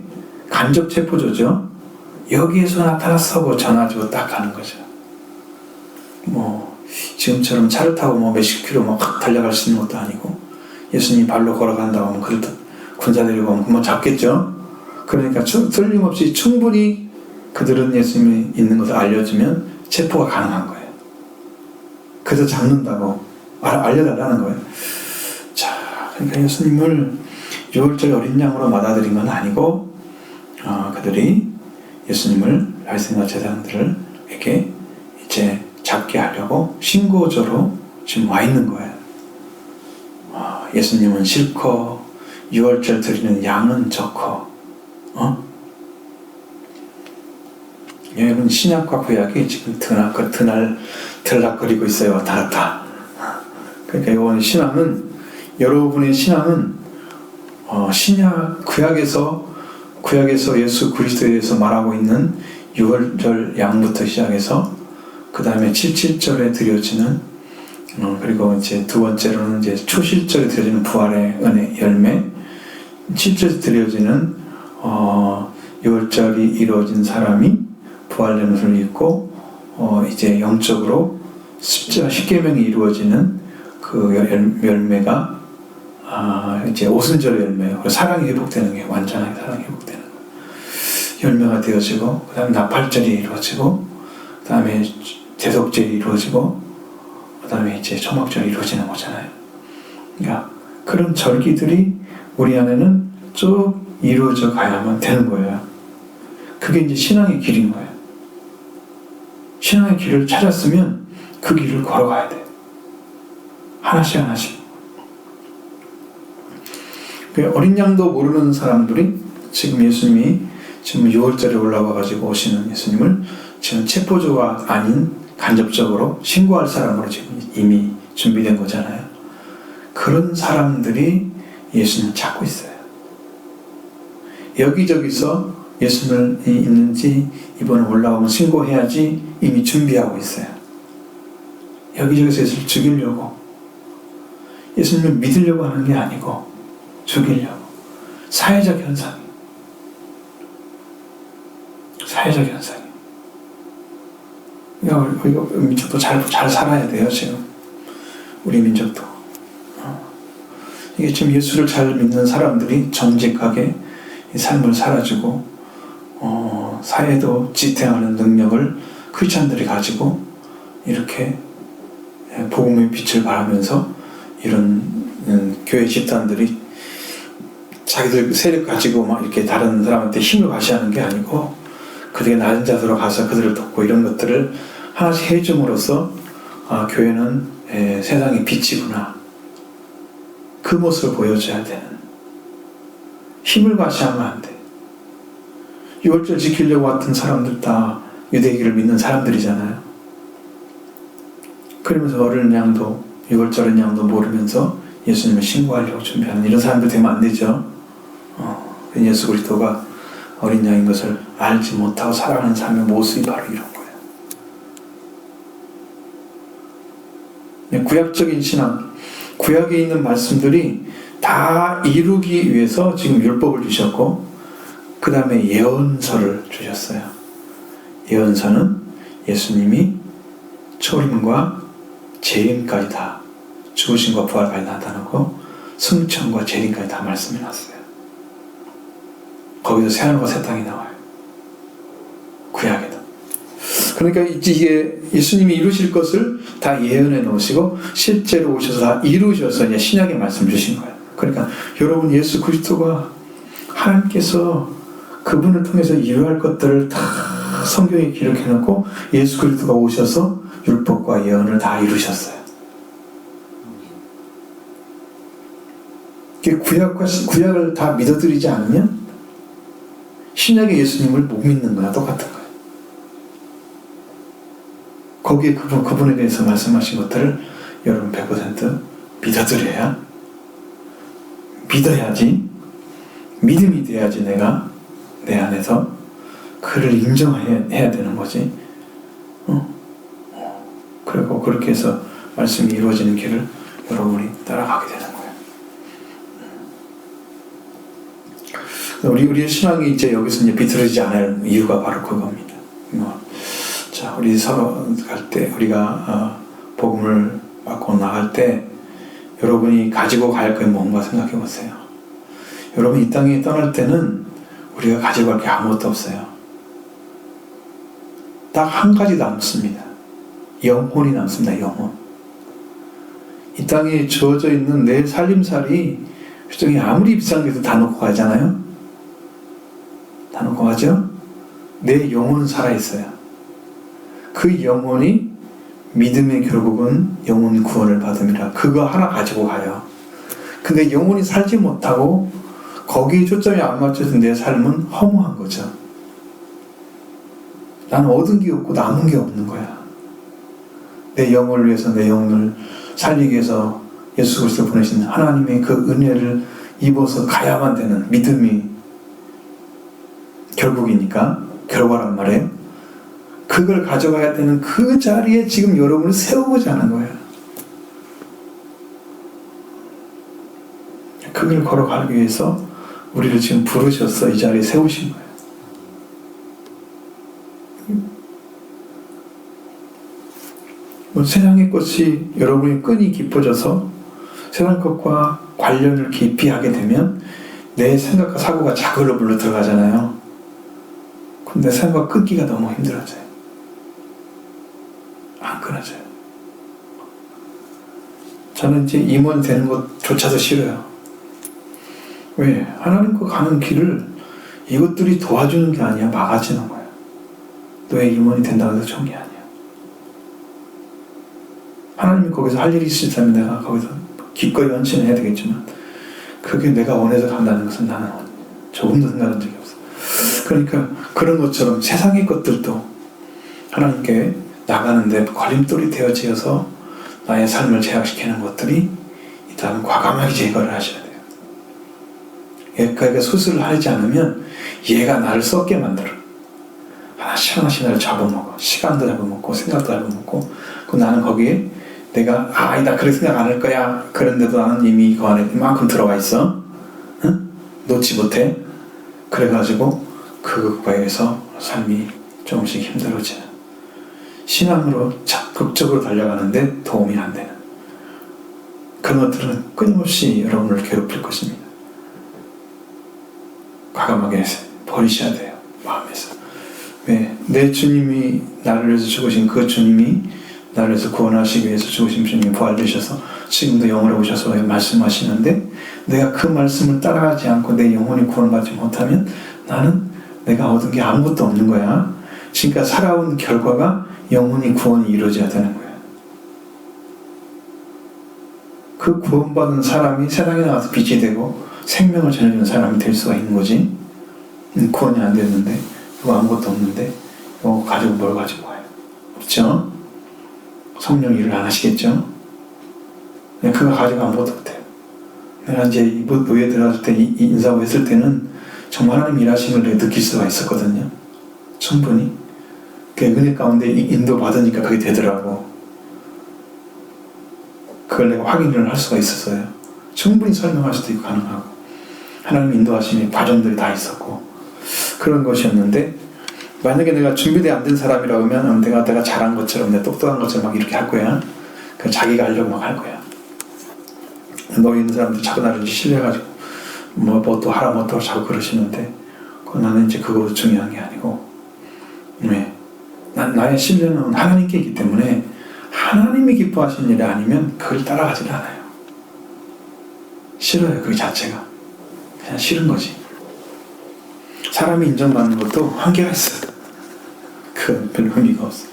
간접 체포조죠. 여기에서 나타났어 전화주고 딱 가는 거죠. 뭐 지금처럼 차를 타고 뭐 몇십 킬로 막 달려갈 수 있는 것도 아니고, 예수님이 발로 걸어간다고 하면 그래도 군사 데리고 오면 뭐 잡겠죠. 그러니까 틀림없이 충분히 그들은 예수님이 있는 것을 알려주면 체포가 가능한 거예요. 그래서 잡는다고 알려달라는 거예요. 자, 그러니까 예수님을 6월절 어린 양으로 받아들인 건 아니고, 그들이 예수님을 바리새인과 제사장들에게 이제 잡게 하려고 신고조로 지금 와 있는 거예요. 예수님은 싫고 6월절 드리는 양은 좋고, 여러분 신약과 구약이 지금 들락거리고 있어요. 왔다 갔다. 그러니까 이번 신앙은, 여러분의 신앙은 구약에서 예수 그리스도에 대해서 말하고 있는 6월절 양부터 시작해서 그 다음에 77절에 드려지는, 그리고 이제 두 번째로는 이제 초실절에 드려지는 부활의 은혜 열매, 7절에 드려지는 6월절이 이루어진 사람이 부활의 것을 입고 이제 영적으로 십계명이 이루어지는 그 열매가 이제 오순절의 열매예요. 사랑이 회복되는 게, 완전하게 사랑이 회복되는 거. 열매가 되어지고, 그 다음에 나팔절이 이루어지고, 그 다음에 대속절이 이루어지고, 그 다음에 이제 초막절이 이루어지는 거잖아요. 그러니까 그런 절기들이 우리 안에는 쭉 이루어져 가야만 되는 거예요. 그게 이제 신앙의 길인 거예요. 신앙의 길을 찾았으면 그 길을 걸어가야 돼요. 하나씩 하나씩. 어린 양도 모르는 사람들이 지금 예수님이 지금 6월절에 올라와가지고 오시는 예수님을 지금 체포조가 아닌 간접적으로 신고할 사람으로 지금 이미 준비된 거잖아요. 그런 사람들이 예수님을 찾고 있어요. 여기저기서 예수님이 있는지 이번에 올라오면 신고해야지 이미 준비하고 있어요. 여기저기서 예수님을 죽이려고, 예수님을 믿으려고 하는 게 아니고 죽이려고. 사회적 현상. 사회적 현상이에요. 우리가 민족도 잘 살아야 돼요, 지금. 우리 민족도. 이게 지금 예수를 잘 믿는 사람들이 정직하게 이 삶을 살아주고, 사회도 지탱하는 능력을 크리스찬들이 가지고, 이렇게 복음의 빛을 발하면서 이런 교회 집단들이 자기들 세력 가지고 막 이렇게 다른 사람한테 힘을 과시하는 게 아니고, 그들에게 낮은 자세로 가서 그들을 돕고 이런 것들을 하나씩 해줌으로써 교회는 세상의 빛이구나, 그 모습을 보여줘야 되는. 힘을 과시하면 안 돼. 6월절 지키려고 왔던 사람들 다 유대기를 믿는 사람들이잖아요. 그러면서 어린 양도 6월절 어린 양도 모르면서 예수님을 신고하려고 준비하는 이런 사람들 되면 안 되죠. 예수 그리스도가 어린 양인 것을 알지 못하고 살아가는 삶의 모습이 바로 이런 거예요. 구약적인 신앙, 구약에 있는 말씀들이 다 이루기 위해서 지금 율법을 주셨고, 그 다음에 예언서를 주셨어요. 예언서는 예수님이 초림과 재림까지 다, 죽으심과 부활까지 나타나고 승천과 재림까지 다 말씀해 놨어요. 거기서 새하늘과 새 땅이 나와요. 구약에도. 그러니까 이게 예수님이 이루실 것을 다 예언해 놓으시고 실제로 오셔서 다 이루셔서 이제 신약의 말씀 주신 거예요. 그러니까 여러분, 예수 그리스도가 하나님께서 그분을 통해서 이루할 것들을 다 성경에 기록해 놓고 예수 그리스도가 오셔서 율법과 예언을 다 이루셨어요. 구약을 다 믿어드리지 않으면 신약의 예수님을 못 믿는 거나 똑같은 거예요. 거기에 그분에 대해서 말씀하신 것들을 여러분 100% 믿어드려야, 믿어야지, 믿음이 돼야지 내가 내 안에서 그를 인정해야 되는 거지. 그리고 그렇게 해서 말씀이 이루어지는 길을 여러분이 따라가게 되는 거예요. 우리의 신앙이 이제 여기서 이제 비틀어지지 않을 이유가 바로 그겁니다. 자, 우리 서로 갈 때, 우리가 복음을 받고 나갈 때 여러분이 가지고 갈 게 뭔가 생각해 보세요. 여러분 이 땅에 떠날 때는 우리가 가지고 갈 게 아무것도 없어요. 딱 한 가지 남습니다. 영혼이 남습니다. 영혼. 이 땅에 주어져 있는 내 살림살이 표정이 아무리 비싼 게도 다 놓고 가잖아요. 다 놓고 가죠. 내 영혼은 살아있어요. 그 영혼이 믿음의 결국은 영혼 구원을 받음이라, 그거 하나 가지고 가요. 근데 영혼이 살지 못하고 거기에 초점이 안 맞춰진 내 삶은 허무한 거죠. 나는 얻은 게 없고 남은 게 없는 거야. 내 영혼을 위해서, 내 영혼을 살리기 위해서 예수 그리스도 보내신 하나님의 그 은혜를 입어서 가야만 되는 믿음이 결국이니까, 결과란 말이에요. 그걸 가져가야 되는 그 자리에 지금 여러분을 세우고자 하는 거예요. 그걸 걸어가기 위해서 우리를 지금 부르셔서 이 자리에 세우신 거예요. 세상의 것이 여러분의 끈이 깊어져서 세상 것과 관련을 깊이 하게 되면 내 생각과 사고가 자글로 물러 들어가잖아요. 근데 생각 끊기가 너무 힘들어져요. 안 끊어져요. 저는 이제 임원 되는 것조차도 싫어요. 왜? 하나님과 가는 길을 이것들이 도와주는 게 아니야, 막아주는 거예요. 너의 임원이 된다고 해서 좋은 게 아니야. 하나님이 거기서 할 일이 있으시다면 내가 거기서 기꺼이 헌신해야 되겠지만, 그게 내가 원해서 간다는 것은 나는 조금도 생각한 적이 없어. 그러니까 그런 것처럼 세상의 것들도 하나님께 나가는데 걸림돌이 되어지어서 나의 삶을 제약시키는 것들이 있다면 과감하게 제거를 하셔야 돼요. 그러니까 수술을 하지 않으면 얘가 나를 썩게 만들어. 하나씩 하나씩 나를 잡아먹어. 시간도 잡아먹고 생각도 잡아먹고. 그럼 나는 거기에 내가 나 그렇게 생각 안 할 거야. 그런데도 나는 이미 그 안에 이만큼 들어가 있어. 응? 놓지 못해. 그래가지고 극과에서 삶이 조금씩 힘들어지는, 신앙으로 적극적으로 달려가는데 도움이 안 되는 그런 것들은 끊임없이 여러분을 괴롭힐 것입니다. 과감하게 버리셔야 돼요. 마음에서. 왜? 내 주님이 나를 위해서 죽으신 그 주님이 나를 위해서 구원하시기 위해서 죽으신 주님이 부활되셔서 지금도 영으로 오셔서 말씀하시는데, 내가 그 말씀을 따라가지 않고 내 영혼이 구원받지 못하면 나는 내가 얻은 게 아무것도 없는 거야. 지금까지 살아온 결과가 영혼이 구원이 이루어져야 되는 거야. 그 구원받은 사람이 세상에 나가서 빛이 되고 생명을 전해주는 사람이 될 수가 있는 거지. 구원이 안 됐는데, 이거 아무것도 없는데, 이거 가지고 뭘 가지고 와요? 없죠? 성령 일을 안 하시겠죠? 그거 가지고 아무것도 못해요. 내가 이제 노예 들어갔을 때, 인사하고 했을 때는 정말 하나님 일하신 걸 느낄 수가 있었거든요. 충분히. 그 은혜 가운데 인도 받으니까 그게 되더라고. 그걸 내가 확인을 할 수가 있었어요. 충분히 설명할 수도 있고 가능하고, 하나님 인도하심의 과정들이 다 있었고 그런 것이었는데, 만약에 내가 준비되어 안 된 사람이라고 하면 내가 잘한 것처럼, 내가 똑똑한 것처럼 막 이렇게 할 거야. 그 자기가 하려고 막 할 거야. 너희 있는 사람들 자꾸 나를 신뢰해가지고 뭐 또 하라 뭐 또 자꾸 그러시는데, 나는 이제 그거 중요한 게 아니고, 왜? 나의 신뢰는 하나님께 있기 때문에 하나님이 기뻐하시는 일이 아니면 그걸 따라가지 않아요. 싫어요. 그 자체가 그냥 싫은 거지. 사람이 인정받는 것도 한계가 있어. 그 별로 의미가 없어.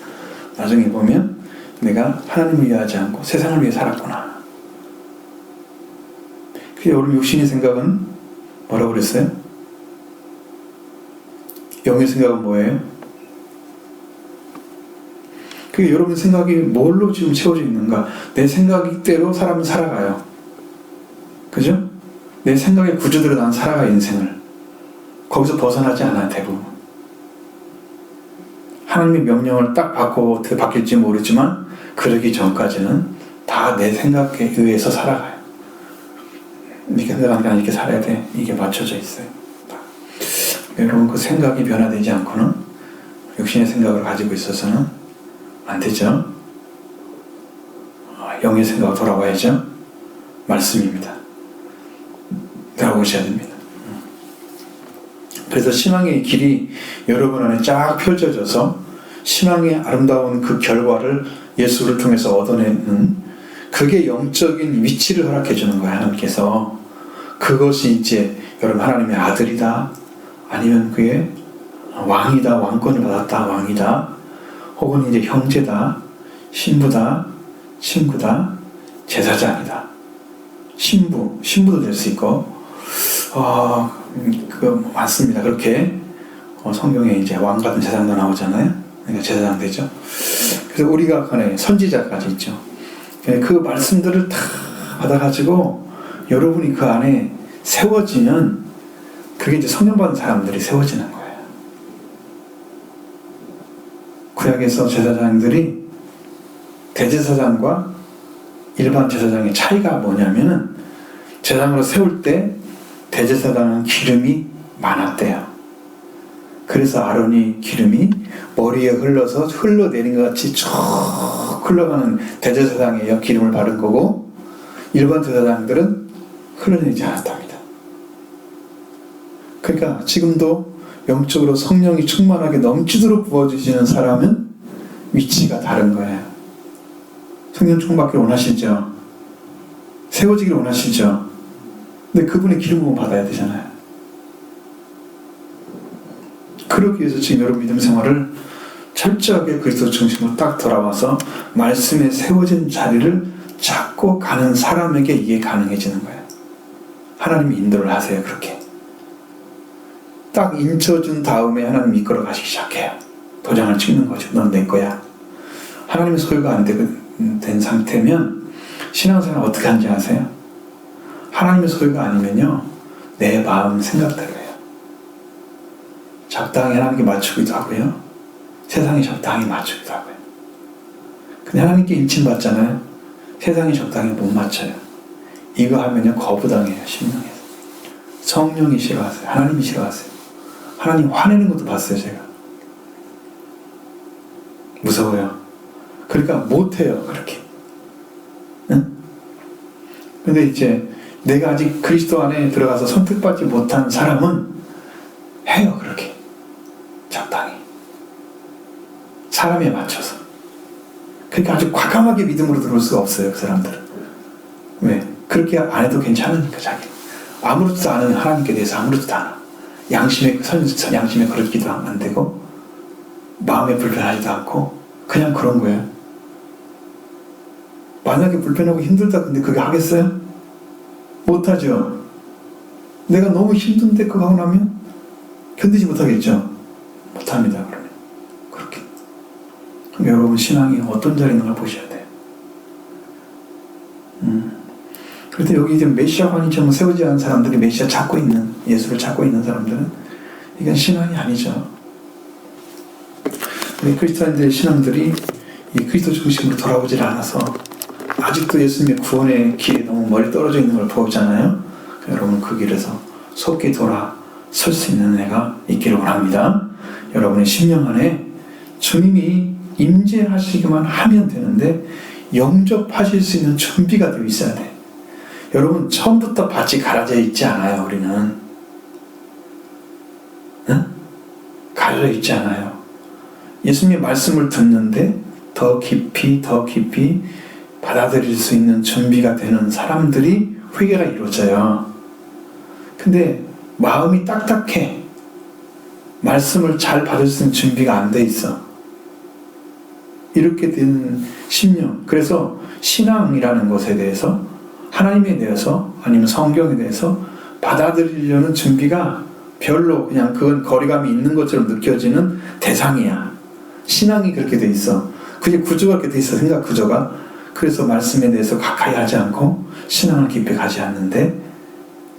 나중에 보면 내가 하나님을 위하지 않고 세상을 위해 살았구나. 그 여러분 육신의 생각은 뭐라고 그랬어요? 영의 생각은 뭐예요? 그 여러분 생각이 뭘로 지금 채워져 있는가? 내 생각대로 사람은 살아가요. 그죠? 내 생각의 구조대로 난 살아가, 인생을. 거기서 벗어나지 않아요, 대부분. 하나님의 명령을 딱 받고 어떻게 바뀔지 모르지만 그러기 전까지는 다 내 생각에 의해서 살아가요. 이렇게 생각하니까 이렇게 살아야 돼. 이게 맞춰져 있어요. 여러분 그 생각이 변화되지 않고는, 육신의 생각을 가지고 있어서는 안 되죠. 영의 생각으로 돌아와야죠. 말씀입니다. 돌아오셔야 됩니다. 그래서 신앙의 길이 여러분 안에 쫙 펼쳐져서 신앙의 아름다운 그 결과를 예수를 통해서 얻어내는, 그게 영적인 위치를 허락해 주는 거예요. 하나님께서. 그것이 이제 여러분 하나님의 아들이다, 아니면 그의 왕이다, 왕권을 받았다, 왕이다, 혹은 이제 형제다, 신부다, 친구다, 제사장이다, 신부도 될 수 있고, 그거 많습니다. 그렇게 성경에 이제 왕 같은 제사장도 나오잖아요. 그러니까 제사장 되죠. 그래서 우리가 간에 선지자까지 있죠. 그 말씀들을 다 받아가지고 여러분이 그 안에 세워지면, 그게 이제 성령 받은 사람들이 세워지는 거예요. 구약에서 제사장들이 대제사장과 일반 제사장의 차이가 뭐냐면은, 제사장으로 세울 때 대제사장은 기름이 많았대요. 그래서 아론이 기름이 머리에 흘러서 흘러내린 것 같이 쭉 흘러가는 대제사장에 기름을 바른 거고, 일반 제사장들은 흘러내리지 않았답니다. 그러니까 지금도 영적으로 성령이 충만하게 넘치도록 부어주시는 사람은 위치가 다른 거예요. 성령 충만받기를 원하시죠? 세워지기를 원하시죠? 근데 그분의 기름 부음 받아야 되잖아요. 그러기 위해서 지금 여러분 믿음 생활을 철저하게 그리스도 중심으로 딱 돌아와서 말씀에 세워진 자리를 찾고 가는 사람에게 이게 가능해지는 거예요. 하나님이 인도를 하세요. 그렇게 딱 인쳐준 다음에 하나님 이끌어 가시기 시작해요. 도장을 찍는 거죠. 넌 내 거야. 하나님의 소유가 안 된 상태면 신앙생활 어떻게 하는지 아세요? 하나님의 소유가 아니면요, 내 마음 생각대로 해요. 적당히 하나님께 맞추기도 하고요, 세상에 적당히 맞추기도 하고요. 근데 하나님께 인침받잖아요. 세상에 적당히 못 맞춰요. 이거 하면요 거부당해요. 심령에서. 성령이 싫어하세요. 하나님이 싫어하세요. 하나님 화내는 것도 봤어요, 제가. 무서워요. 그러니까 못해요, 그렇게. 응? 근데 이제 내가 아직 그리스도 안에 들어가서 선택받지 못한 사람은 해요, 그렇게. 적당히. 사람에 맞춰서. 그러니까 아주 과감하게 믿음으로 들어올 수가 없어요, 그 사람들은. 왜? 그렇게 안 해도 괜찮으니까, 자기. 아무렇지도 않은 하나님께 대해서 아무렇지도 않아. 양심에 거르기도 안 되고, 마음에 불편하지도 않고, 그냥 그런 거예요. 만약에 불편하고 힘들다, 근데 그게 하겠어요? 못하죠. 내가 너무 힘든데 그거 하고 나면 견디지 못하겠죠. 못합니다, 그러면. 그렇게. 그럼 여러분 신앙이 어떤 자리에 있는가 보셔야 돼요. 그런데 여기 이제 메시아관이처럼 세우지 않은 사람들이 메시아 찾고 있는, 예수를 찾고 있는 사람들은 이건 신앙이 아니죠. 우리 크리스찬들의 신앙들이 이 그리스도 중심으로 돌아오질 않아서 아직도 예수님의 구원의 길에 너무 멀리 떨어져 있는 걸 보잖아요. 여러분 그 길에서 속히 돌아설 수 있는 은혜가 있기를 원합니다. 여러분의 심령 안에 주님이 임재하시기만 하면 되는데 영접하실 수 있는 준비가 되어 있어야 돼. 여러분 처음부터 밭이 갈아져 있지 않아요. 우리는 응? 갈아져 있지 않아요. 예수님의 말씀을 듣는데 더 깊이 받아들일 수 있는 준비가 되는 사람들이 회개가 이루어져요. 근데 마음이 딱딱해. 말씀을 잘 받을 수 있는 준비가 안 돼 있어. 이렇게 된 심령. 그래서 신앙이라는 것에 대해서, 하나님에 대해서, 아니면 성경에 대해서 받아들이려는 준비가 별로, 그냥 그건 거리감이 있는 것처럼 느껴지는 대상이야. 신앙이 그렇게 돼 있어. 그게 구조가 그렇게 돼 있어. 생각 구조가. 그래서 말씀에 대해서 가까이 하지 않고 신앙을 깊이 가지 않는데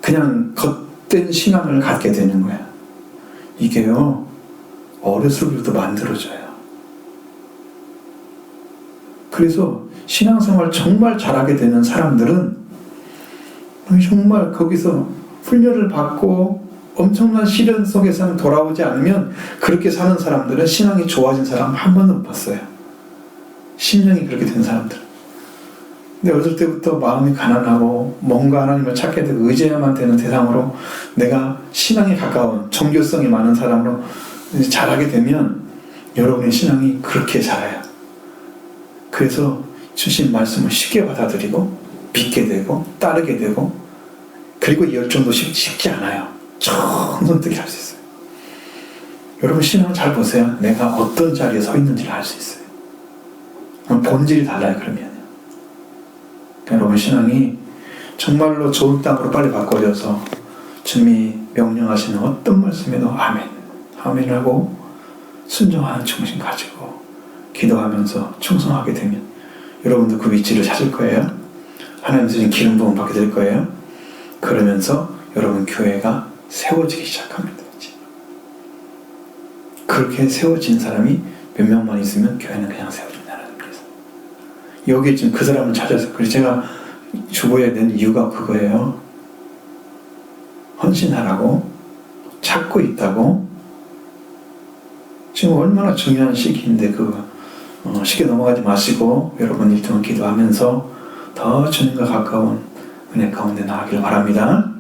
그냥 겉된 신앙을 갖게 되는 거야. 이게요, 어려서부터 만들어져요. 그래서 신앙생활 정말 잘하게 되는 사람들은 정말 거기서 훈련을 받고 엄청난 시련 속에서는 돌아오지 않으면, 그렇게 사는 사람들은 신앙이 좋아진 사람 한 번도 못 봤어요. 심령이 그렇게 된 사람들. 근데 어릴 때부터 마음이 가난하고 뭔가 하나님을 찾게 되고 의지해야만 되는 대상으로 내가 신앙에 가까운 종교성이 많은 사람으로 자라게 되면 여러분의 신앙이 그렇게 자라요. 그래서 주신 말씀을 쉽게 받아들이고 믿게 되고 따르게 되고, 그리고 열정도 쉽지 않아요. 정선되게 할 수 있어요. 여러분 신앙을 잘 보세요. 내가 어떤 자리에 서 있는지를 알 수 있어요. 본질이 달라요. 그러면 여러분 신앙이 정말로 좋은 땅으로 빨리 바꿔져서 주님이 명령하시는 어떤 말씀에도 아멘, 아멘하고 순종하는 정신 가지고 기도하면서 충성하게 되면 여러분도 그 위치를 찾을 거예요. 하나님 주신 기름 부음 받게 될 거예요. 그러면서 여러분 교회가 세워지기 시작합니다. 그렇게 세워진 사람이 몇 명만 있으면 교회는 그냥 세워진다는 거예요. 여기에 지금 그 사람을 찾아서, 그래서 제가 주보에 낸 이유가 그거예요. 헌신하라고, 찾고 있다고. 지금 얼마나 중요한 시기인데 쉽게 넘어가지 마시고 여러분 일등은 기도하면서 더 주님과 가까운 은혜 가운데 나가길 바랍니다.